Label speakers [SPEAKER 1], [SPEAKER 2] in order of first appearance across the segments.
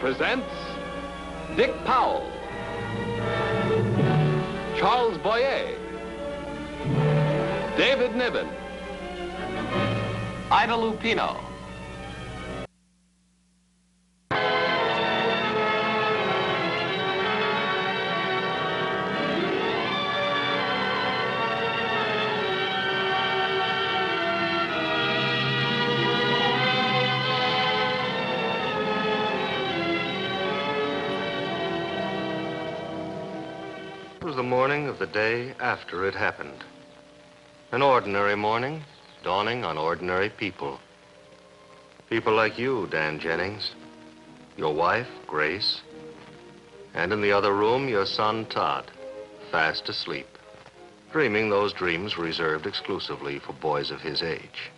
[SPEAKER 1] presents Dick Powell, Charles Boyer, David Niven, Ida Lupino.
[SPEAKER 2] It was the morning of the day after it happened. An ordinary morning, dawning on ordinary people. People like you, Dan Jennings, your wife, Grace, and in the other room, your son, Todd, fast asleep, dreaming those dreams reserved exclusively for boys of his age.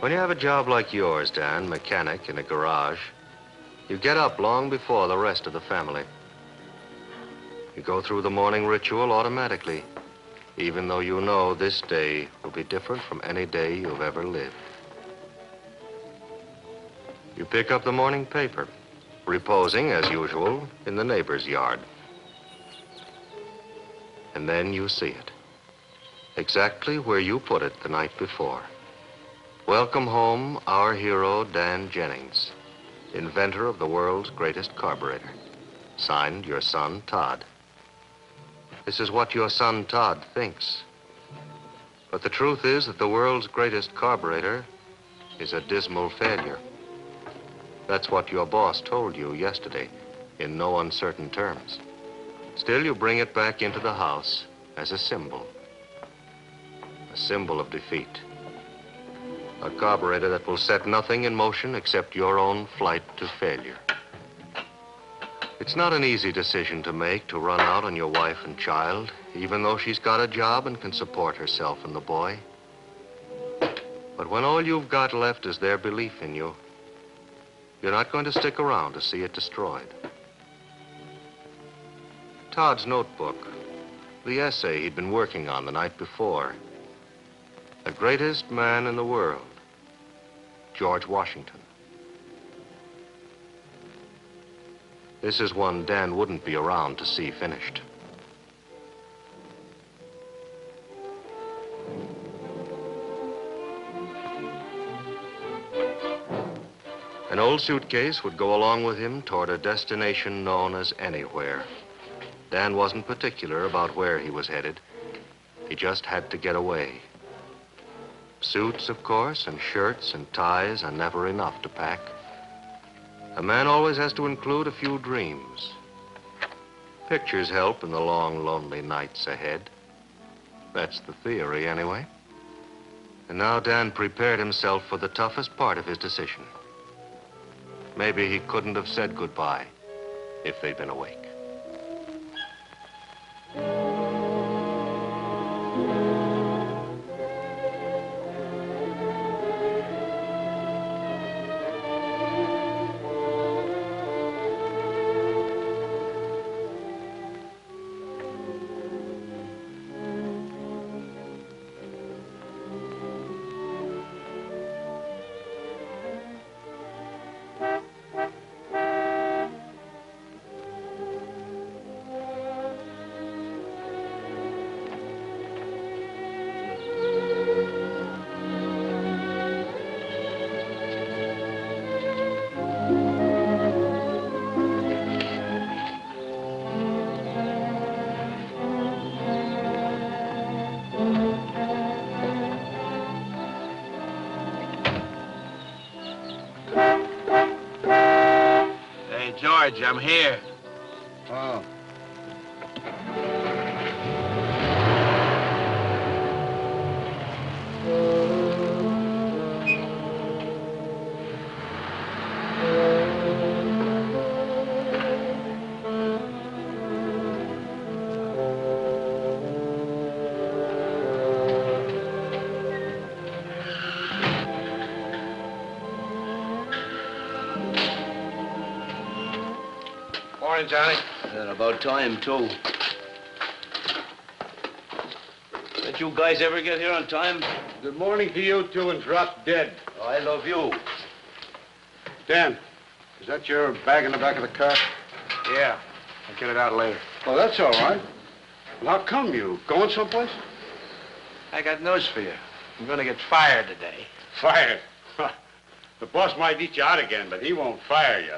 [SPEAKER 2] When you have a job like yours, Dan, mechanic in a garage, you get up long before the rest of the family. You go through the morning ritual automatically, even though you know this day will be different from any day you've ever lived. You pick up the morning paper, reposing, as usual, in the neighbor's yard. And then you see it, exactly where you put it the night before. Welcome home, our hero, Dan Jennings, inventor of the world's greatest carburetor. Signed, your son, Todd. This is what your son, Todd, thinks. But the truth is that the world's greatest carburetor is a dismal failure. That's what your boss told you yesterday, in no uncertain terms. Still, you bring it back into the house as a symbol of defeat. A carburetor that will set nothing in motion except your own flight to failure. It's not an easy decision to make, to run out on your wife and child, even though she's got a job and can support herself and the boy. But when all you've got left is their belief in you, you're not going to stick around to see it destroyed. Todd's notebook, the essay he'd been working on the night before. The greatest man in the world, George Washington. This is one Dan wouldn't be around to see finished. An old suitcase would go along with him toward a destination known as anywhere. Dan wasn't particular about where he was headed. He just had to get away. Suits, of course, and shirts and ties are never enough to pack. A man always has to include a few dreams. Pictures help in the long, lonely nights ahead. That's the theory, anyway. And now Dan prepared himself for the toughest part of his decision. Maybe he couldn't have said goodbye if they'd been awake.
[SPEAKER 3] George, I'm here.
[SPEAKER 4] Oh.
[SPEAKER 3] Morning, Johnny.
[SPEAKER 4] About time, too.
[SPEAKER 3] Say, Don't you guys ever get here on time?
[SPEAKER 4] Good morning to you two and drop dead.
[SPEAKER 3] Oh, I love you.
[SPEAKER 4] Dan, is that your bag in the back of the car?
[SPEAKER 3] Yeah. I'll get it out later.
[SPEAKER 4] Oh, that's all right. Well, how come? You going someplace?
[SPEAKER 3] I got news for you. I'm gonna get fired today.
[SPEAKER 4] Fired? The boss might eat you out again, but he won't fire you.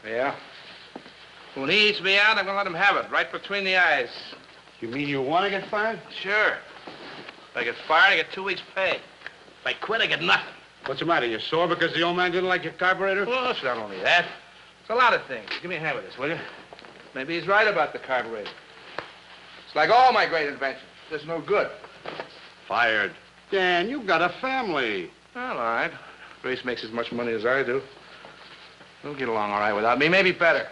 [SPEAKER 3] Yeah? When he eats me out, I'm gonna let him have it, right between the eyes.
[SPEAKER 4] You mean you want to get fired?
[SPEAKER 3] Sure. If I get fired, I get 2 weeks' pay. If I quit, I get nothing.
[SPEAKER 4] What's the matter? You sore because the old man didn't like your carburetor?
[SPEAKER 3] Well, it's not only that. It's a lot of things. Give me a hand with this, will you? Maybe he's right about the carburetor. It's like all my great inventions. It's no good.
[SPEAKER 4] Fired. Dan, you've got a family.
[SPEAKER 3] Well, all right. Grace makes as much money as I do. We'll get along all right without me, maybe better.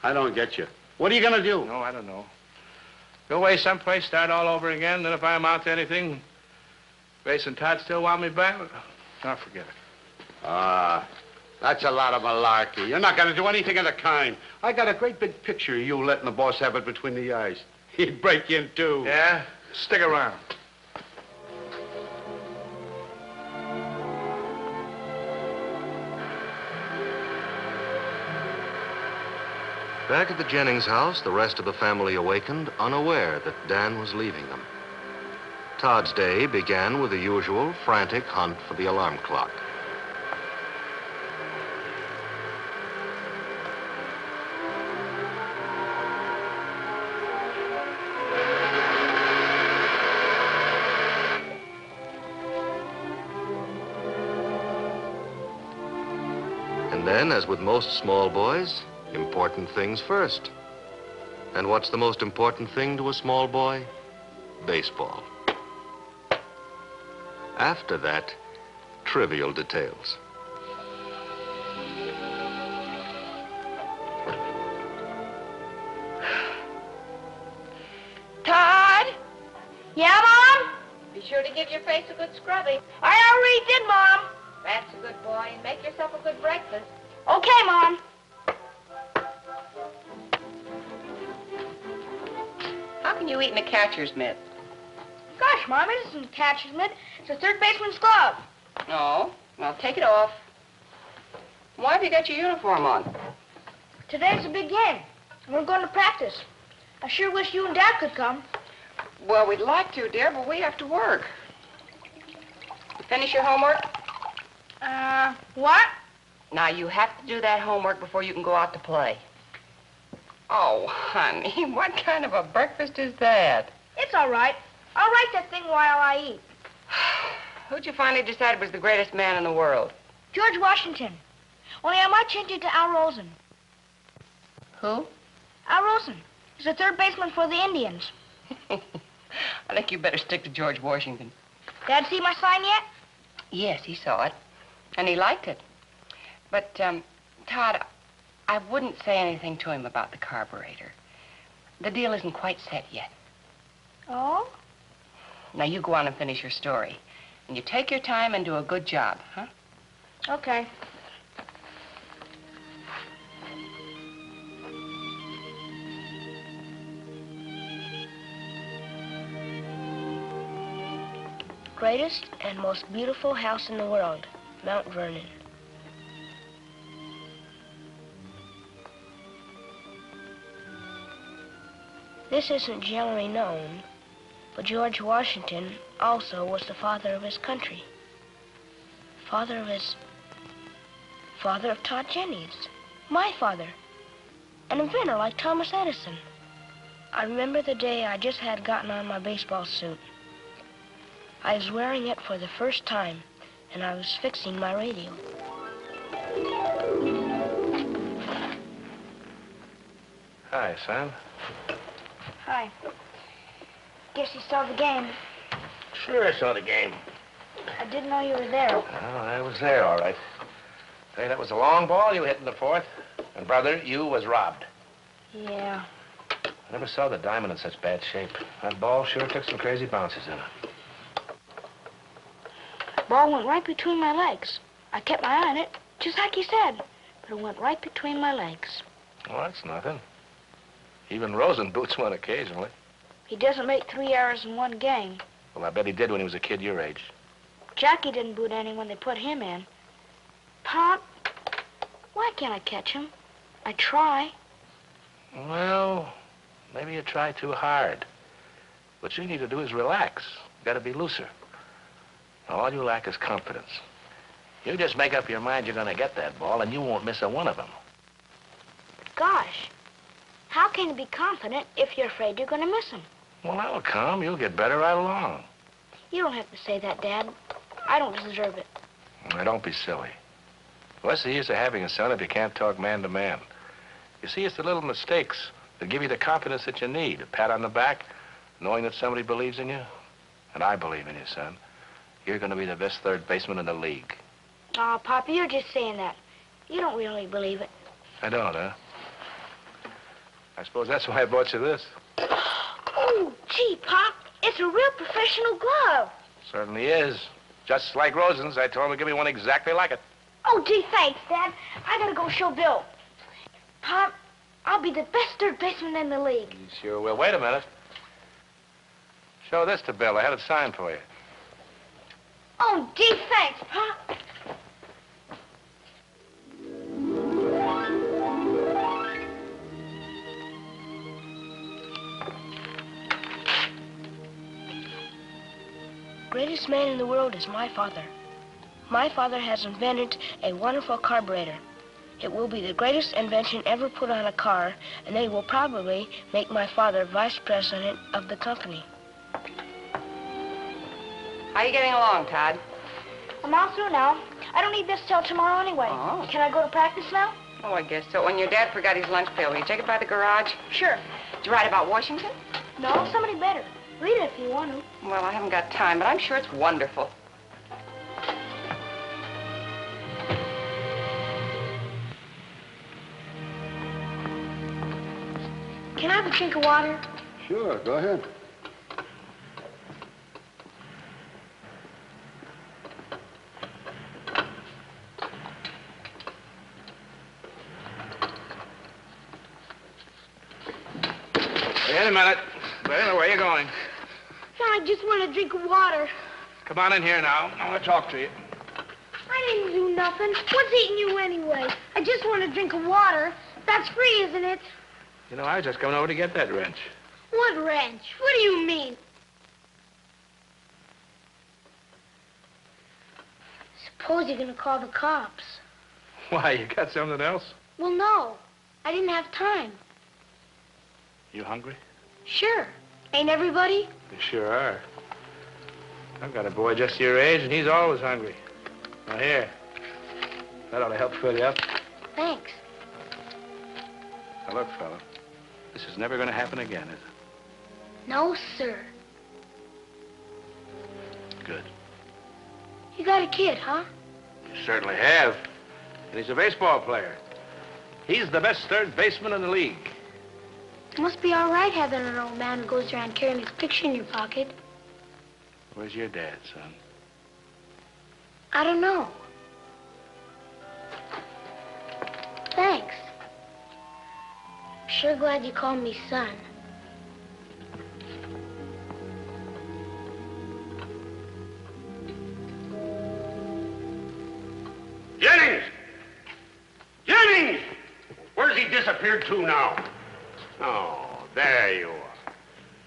[SPEAKER 4] I don't get you. What are you going to do?
[SPEAKER 3] No, I don't know. Go away someplace, start all over again, then if I amount to anything, Grace and Todd still want me back, I'll forget it.
[SPEAKER 4] That's a lot of malarkey. You're not going to do anything of the kind. I got a great big picture of you letting the boss have it between the eyes. He'd break in two.
[SPEAKER 3] Yeah? Stick around.
[SPEAKER 2] Back at the Jennings house, the rest of the family awakened, unaware that Dan was leaving them. Todd's day began with the usual frantic hunt for the alarm clock. And then, as with most small boys, important things first. And what's the most important thing to a small boy? Baseball. After that, trivial details.
[SPEAKER 5] Todd? Yeah, Mom? Be sure to give your face a good scrubbing. I already did, Mom. That's a good boy, and make yourself a good breakfast. Okay, Mom.
[SPEAKER 6] How can you eat in a catcher's mitt?
[SPEAKER 5] Gosh, Mom, it isn't a catcher's mitt. It's a third baseman's glove.
[SPEAKER 6] No. Well, take it off. Why have you got your uniform on?
[SPEAKER 5] Today's a big game, and we're going to practice. I sure wish you and Dad could come.
[SPEAKER 6] Well, we'd like to, dear, but we have to work. You finish your homework?
[SPEAKER 5] What?
[SPEAKER 6] Now, you have to do that homework before you can go out to play. Oh, honey, what kind of a breakfast is that?
[SPEAKER 5] It's all right. I'll write that thing while I eat.
[SPEAKER 6] Who'd you finally decide was the greatest man in the world?
[SPEAKER 5] George Washington. Only I might change it to Al Rosen.
[SPEAKER 6] Who?
[SPEAKER 5] Al Rosen. He's a third baseman for the Indians.
[SPEAKER 6] I think you better stick to George Washington.
[SPEAKER 5] Dad see my sign yet?
[SPEAKER 6] Yes, he saw it, and he liked it. But, Todd, I wouldn't say anything to him about the carburetor. The deal isn't quite set yet.
[SPEAKER 5] Oh?
[SPEAKER 6] Now, you go on and finish your story. And you take your time and do a good job, huh?
[SPEAKER 5] Okay. Greatest and most beautiful house in the world, Mount Vernon. This isn't generally known, but George Washington also was the father of his country. Father of Todd Jennings, my father, an inventor like Thomas Edison. I remember the day I just had gotten on my baseball suit. I was wearing it for the first time, and I was fixing my radio.
[SPEAKER 3] Hi, Sam.
[SPEAKER 5] Hi. Guess you saw the game.
[SPEAKER 3] Sure, I saw the game.
[SPEAKER 5] I didn't know you were there.
[SPEAKER 3] Well, I was there, all right. Hey, that was a long ball you hit in the fourth. And, brother, you was robbed.
[SPEAKER 5] Yeah.
[SPEAKER 3] I never saw the diamond in such bad shape. That ball sure took some crazy bounces in it.
[SPEAKER 5] Ball went right between my legs. I kept my eye on it, just like you said. But it went right between my legs.
[SPEAKER 3] Well, that's nothing. Even Rosen boots one occasionally.
[SPEAKER 5] He doesn't make 3 errors in one game.
[SPEAKER 3] Well, I bet he did when he was a kid your age.
[SPEAKER 5] Jackie didn't boot any when they put him in. Pop, why can't I catch him? I try.
[SPEAKER 3] Well, maybe you try too hard. What you need to do is relax. You gotta be looser. All you lack is confidence. You just make up your mind you're gonna get that ball, and you won't miss a one of them.
[SPEAKER 5] Gosh, how can you be confident if you're afraid you're gonna miss him?
[SPEAKER 3] Well, that'll come. You'll get better right along.
[SPEAKER 5] You don't have to say that, Dad. I don't deserve it.
[SPEAKER 3] Now, don't be silly. What's the use of having a son if you can't talk man to man? You see, it's the little mistakes that give you the confidence that you need. A pat on the back, knowing that somebody believes in you. And I believe in you, son. You're going to be the best third baseman in the league.
[SPEAKER 5] Oh, Papa, you're just saying that. You don't really believe it.
[SPEAKER 3] I don't, huh? I suppose that's why I bought you this.
[SPEAKER 5] Oh, gee, Pop, it's a real professional glove.
[SPEAKER 3] Certainly is. Just like Rosen's, I told him to give me one exactly like it.
[SPEAKER 5] Oh, gee, thanks, Dad. I gotta go show Bill. Pop, I'll be the best third baseman in the league.
[SPEAKER 3] You sure will. Wait a minute. Show this to Bill. I had it signed for you.
[SPEAKER 5] Oh, gee, thanks, Pop. Greatest man in the world is my father. My father has invented a wonderful carburettor. It will be the greatest invention ever put on a car, and they will probably make my father vice president of the company.
[SPEAKER 6] How are you getting along, Todd?
[SPEAKER 5] I'm all through now. I don't need this till tomorrow anyway.
[SPEAKER 6] Oh.
[SPEAKER 5] Can I go to practice now?
[SPEAKER 6] Oh, I guess so. When your dad forgot his lunch pail, will you take it by the garage?
[SPEAKER 5] Sure.
[SPEAKER 6] Did you write about Washington?
[SPEAKER 5] No, somebody better. Read it if you want to.
[SPEAKER 6] Well, I haven't got time, but I'm sure it's wonderful.
[SPEAKER 5] Can I have a drink of water?
[SPEAKER 4] Sure, go ahead.
[SPEAKER 3] Wait a minute. Wait a minute. Where are you going?
[SPEAKER 5] I just want a drink of water.
[SPEAKER 3] Come on in here now. I want to talk to you.
[SPEAKER 5] I didn't do nothing. What's eating you anyway? I just want a drink of water. That's free, isn't it?
[SPEAKER 3] You know, I was just coming over to get that wrench.
[SPEAKER 5] What wrench? What do you mean? Suppose you're gonna call the cops.
[SPEAKER 3] Why, you got something else?
[SPEAKER 5] Well, no. I didn't have time.
[SPEAKER 3] You hungry?
[SPEAKER 5] Sure. Ain't everybody?
[SPEAKER 3] You sure are. I've got a boy just your age, and he's always hungry. Now, here. That ought to help fill you up.
[SPEAKER 5] Thanks.
[SPEAKER 3] Now, look, fella. This is never going to happen again, is it?
[SPEAKER 5] No, sir.
[SPEAKER 3] Good.
[SPEAKER 5] You got a kid, huh?
[SPEAKER 3] You certainly have. And he's a baseball player. He's the best third baseman in the league.
[SPEAKER 5] It must be all right having an old man who goes around carrying his picture in your pocket.
[SPEAKER 3] Where's your dad, son?
[SPEAKER 5] I don't know. Thanks. I'm sure glad you called me son.
[SPEAKER 4] Jennings! Jennings! Where's he disappeared to now? Oh, there you are.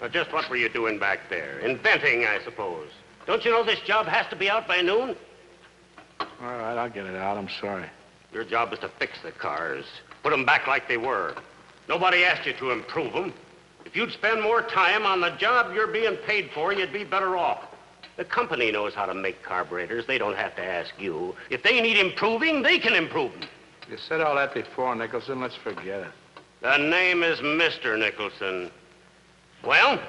[SPEAKER 4] Now, just what were you doing back there? Inventing, I suppose. Don't you know this job has to be out by noon?
[SPEAKER 3] All right, I'll get it out. I'm sorry.
[SPEAKER 4] Your job is to fix the cars. Put them back like they were. Nobody asked you to improve them. If you'd spend more time on the job you're being paid for, you'd be better off. The company knows how to make carburetors. They don't have to ask you. If they need improving, they can improve them.
[SPEAKER 3] You said all that before, Nicholson. Let's forget it.
[SPEAKER 4] The name is Mr. Nicholson. Well?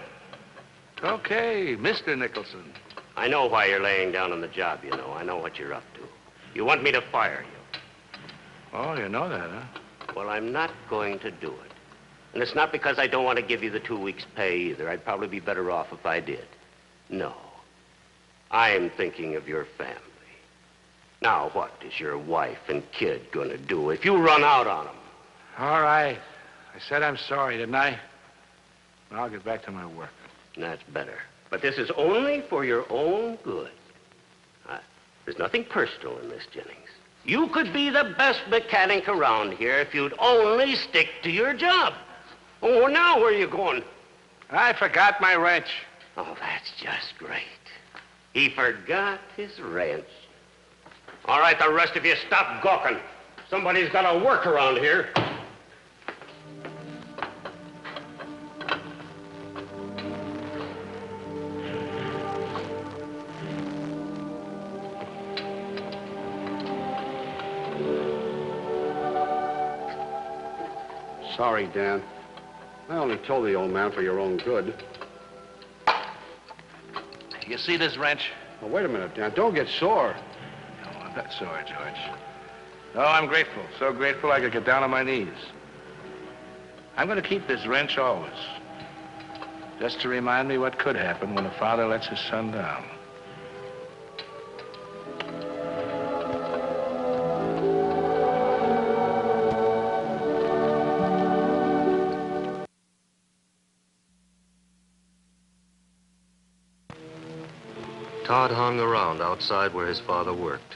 [SPEAKER 3] Okay, Mr. Nicholson.
[SPEAKER 4] I know why you're laying down on the job, you know. I know what you're up to. You want me to fire you.
[SPEAKER 3] Oh, you know that, huh?
[SPEAKER 4] Well, I'm not going to do it. And it's not because I don't want to give you the 2 weeks' pay either. I'd probably be better off if I did. No. I'm thinking of your family. Now, what is your wife and kid going to do if you run out on them?
[SPEAKER 3] All right. I said I'm sorry, didn't I? Now I'll get back to my work.
[SPEAKER 4] That's better. But this is only for your own good. There's nothing personal in this, Jennings. You could be the best mechanic around here if you'd only stick to your job. Oh, now where are you going?
[SPEAKER 3] I forgot my wrench.
[SPEAKER 4] Oh, that's just great. He forgot his wrench. All right, the rest of you, stop gawking. Somebody's got to work around here.
[SPEAKER 7] Sorry, Dan. I only told the old man for your own good.
[SPEAKER 3] You see this wrench?
[SPEAKER 7] Well, wait a minute, Dan. Don't get sore.
[SPEAKER 3] No, I'm not sore, George. No, I'm grateful. So grateful I could get down on my knees. I'm going to keep this wrench always. Just to remind me what could happen when a father lets his son down.
[SPEAKER 2] Todd hung around outside where his father worked.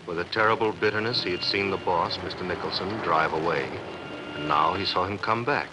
[SPEAKER 2] With a terrible bitterness, he had seen the boss, Mr. Nicholson, drive away. And now he saw him come back.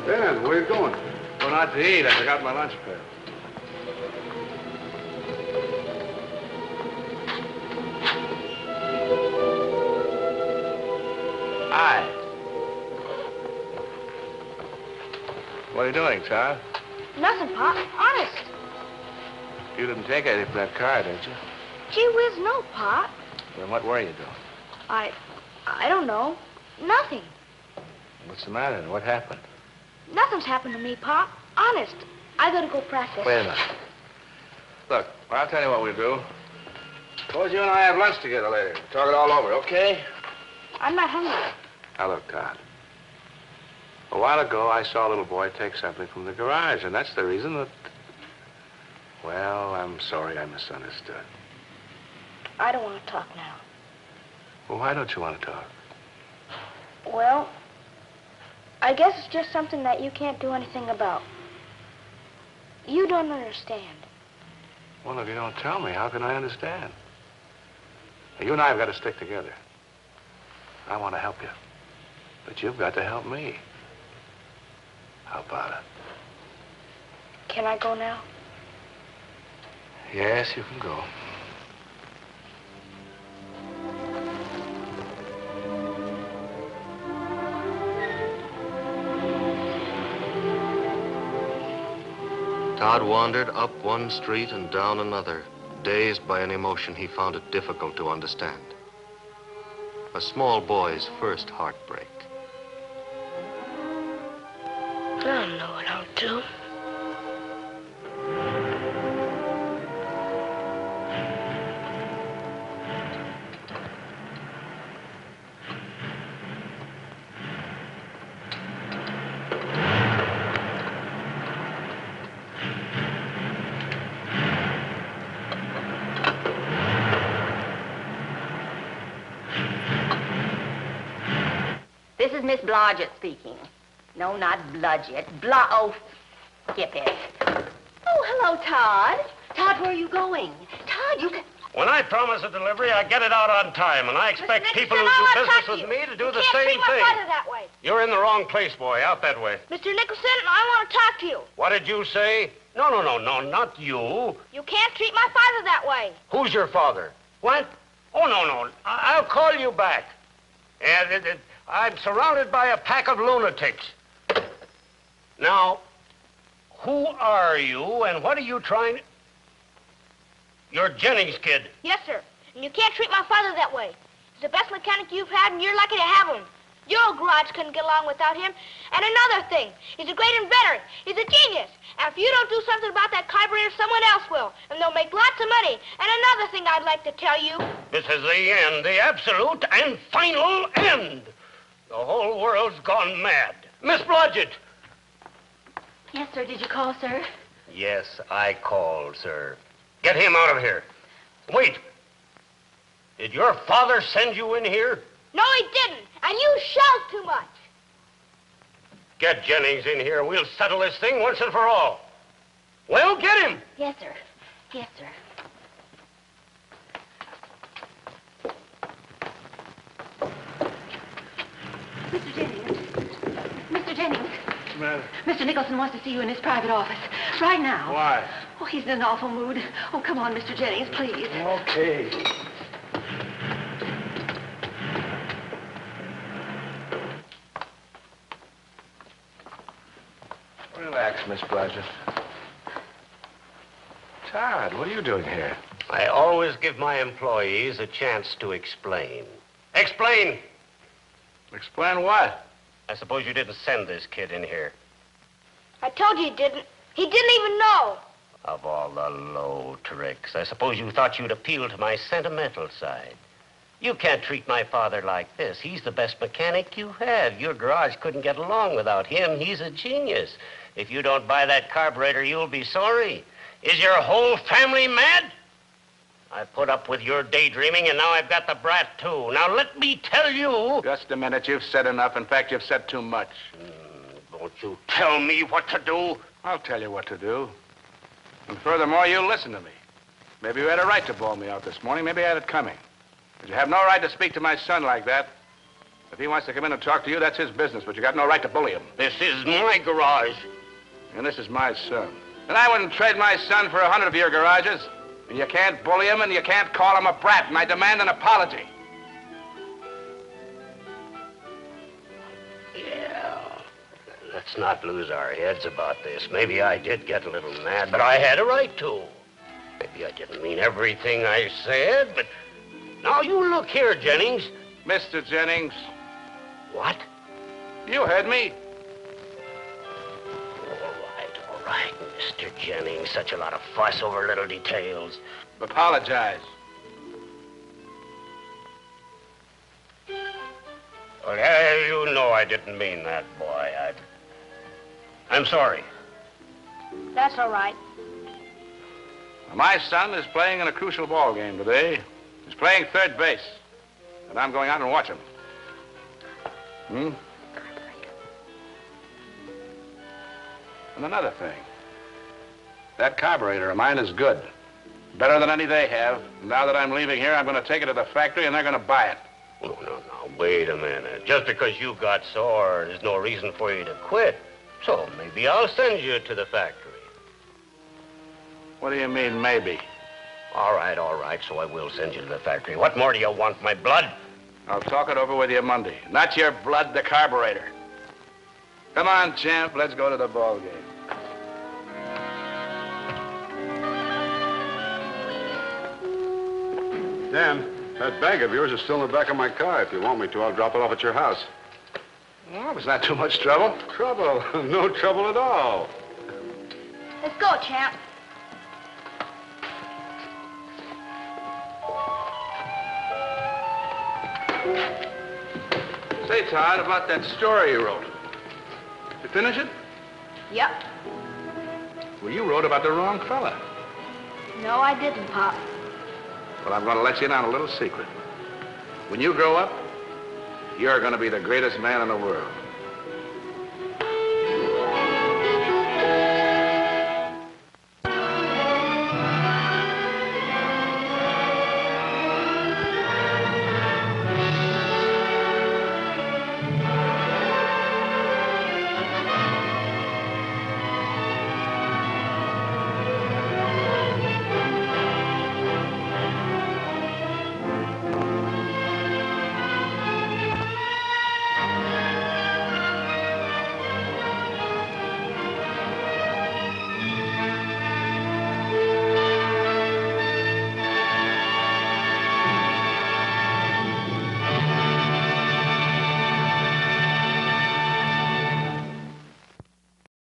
[SPEAKER 7] Dan, where are you going?
[SPEAKER 3] Going out to eat. I forgot my lunch pail. Hi. What are you doing, Todd?
[SPEAKER 5] Nothing, Pop. Honest.
[SPEAKER 3] You didn't take anything from that car, did you?
[SPEAKER 5] Gee whiz, no, Pop.
[SPEAKER 3] Then what were you doing?
[SPEAKER 5] I don't know. Nothing.
[SPEAKER 3] What's the matter? What happened?
[SPEAKER 5] Nothing's happened to me, Pop. Honest. I gotta go practice.
[SPEAKER 3] Wait a minute. Look, I'll tell you what we'll do. Suppose you and I have lunch together later. Talk it all over, okay?
[SPEAKER 5] I'm not hungry.
[SPEAKER 3] Now, look, Todd. A while ago, I saw a little boy take something from the garage, and that's the reason that... Well, I'm sorry I misunderstood.
[SPEAKER 5] I don't want to talk now.
[SPEAKER 3] Well, why don't you want to talk?
[SPEAKER 5] Well, I guess it's just something that you can't do anything about. You don't understand.
[SPEAKER 3] Well, if you don't tell me, how can I understand? Now, you and I have got to stick together. I want to help you. But you've got to help me. How about it?
[SPEAKER 5] Can I go now?
[SPEAKER 3] Yes, you can go.
[SPEAKER 2] Todd wandered up one street and down another, dazed by an emotion he found it difficult to understand. A small boy's first heartbreak.
[SPEAKER 5] I don't know what I'll do.
[SPEAKER 6] This is Miss Blodgett speaking. No, not Bludgett. Skip it. Oh, hello, Todd. Todd, where are you going? Todd, you can...
[SPEAKER 4] When I promise a delivery, I get it out on time, and I expect
[SPEAKER 5] Mr.
[SPEAKER 4] people who
[SPEAKER 5] Nicholson,
[SPEAKER 4] do
[SPEAKER 5] I'll
[SPEAKER 4] business
[SPEAKER 5] talk
[SPEAKER 4] with
[SPEAKER 5] to
[SPEAKER 4] me
[SPEAKER 5] you.
[SPEAKER 4] to do
[SPEAKER 5] You
[SPEAKER 4] the
[SPEAKER 5] can't
[SPEAKER 4] same
[SPEAKER 5] treat my
[SPEAKER 4] thing.
[SPEAKER 5] father that way.
[SPEAKER 4] You're in the wrong place, boy. Out that way.
[SPEAKER 5] Mr. Nicholson, I want to talk to you.
[SPEAKER 4] What did you say? No, not you.
[SPEAKER 5] You can't treat my father that way.
[SPEAKER 4] Who's your father? What? Oh, no. I'll call you back. I'm surrounded by a pack of lunatics. Now, Who are you, and what are you trying... You're Jennings' kid.
[SPEAKER 5] Yes, sir. And you can't treat my father that way. He's the best mechanic you've had, and you're lucky to have him. Your old garage couldn't get along without him. And another thing, he's a great inventor. He's a genius. And if you don't do something about that carburetor, someone else will. And they'll make lots of money. And another thing I'd like to tell you.
[SPEAKER 4] This is the end, the absolute and final end. The whole world's gone mad. Miss Blodgett!
[SPEAKER 6] Yes, sir. Did you call, sir?
[SPEAKER 4] Yes, I called, sir. Get him out of here. Wait. Did your father send you in here?
[SPEAKER 5] No, he didn't. And you shout too much.
[SPEAKER 4] Get Jennings in here. We'll settle this thing once and for all. Well, get him.
[SPEAKER 6] Yes, sir. Yes, sir. Mr. Jennings. Mr. Jennings.
[SPEAKER 3] What's the matter?
[SPEAKER 6] Mr. Nicholson wants to see you in his private office. Right now.
[SPEAKER 3] Why?
[SPEAKER 6] Oh, he's in an awful mood. Oh, come on, Mr. Jennings, please.
[SPEAKER 3] Okay. Relax, Miss Blodgett. Todd, what are you doing here?
[SPEAKER 4] I always give my employees a chance to explain. Explain!
[SPEAKER 3] Explain what?
[SPEAKER 4] I suppose you didn't send this kid in here.
[SPEAKER 5] I told you he didn't. He didn't even know.
[SPEAKER 4] Of all the low tricks, I suppose you thought you'd appeal to my sentimental side. You can't treat my father like this. He's the best mechanic you have. Your garage couldn't get along without him. He's a genius. If you don't buy that carburetor, you'll be sorry. Is your whole family mad? I put up with your daydreaming, and now I've got the brat, too. Now, let me tell you...
[SPEAKER 3] Just a minute. You've said enough. In fact, you've said too much.
[SPEAKER 4] Won't you tell me what to do?
[SPEAKER 3] I'll tell you what to do. And furthermore, you listen to me. Maybe you had a right to bawl me out this morning. Maybe I had it coming. But you have no right to speak to my son like that. If he wants to come in and talk to you, that's his business, but you got no right to bully him.
[SPEAKER 4] This is my garage.
[SPEAKER 3] And this is my son. And I wouldn't trade my son for 100 of your garages. And you can't bully him, and you can't call him a brat, and I demand an apology.
[SPEAKER 4] Yeah. Let's not lose our heads about this. Maybe I did get a little mad, but I had a right to. Maybe I didn't mean everything I said, but... Now, you look here, Jennings.
[SPEAKER 3] Mr. Jennings.
[SPEAKER 4] What?
[SPEAKER 3] You heard me.
[SPEAKER 4] All right, Mr. Jennings. Such a lot of fuss over little details.
[SPEAKER 3] Apologize.
[SPEAKER 4] Well, yeah, you know I didn't mean that, boy. I'm sorry.
[SPEAKER 5] That's all right.
[SPEAKER 3] My son is playing in a crucial ball game today. He's playing third base. And I'm going out and watch him. And another thing. That carburetor of mine is good. Better than any they have. Now that I'm leaving here, I'm going to take it to the factory and they're going to buy it.
[SPEAKER 4] Oh, no. Wait a minute. Just because you got sore, there's no reason for you to quit. So maybe I'll send you to the factory.
[SPEAKER 3] What do you mean, maybe?
[SPEAKER 4] All right. So I will send you to the factory. What more do you want, my blood?
[SPEAKER 3] I'll talk it over with you Monday. Not your blood, the carburetor. Come on, champ. Let's go to the ball game.
[SPEAKER 7] Dan, that bag of yours is still in the back of my car. If you want me to, I'll drop it off at your house.
[SPEAKER 3] Well, it's not too much trouble.
[SPEAKER 7] Trouble? No trouble at all.
[SPEAKER 5] Let's go, champ.
[SPEAKER 3] Say, Todd, about that story you wrote. You finish it?
[SPEAKER 5] Yep.
[SPEAKER 3] Well, you wrote about the wrong fella.
[SPEAKER 5] No, I didn't, Pop.
[SPEAKER 3] Well, I'm going to let you in on a little secret. When you grow up, you're going to be the greatest man in the world.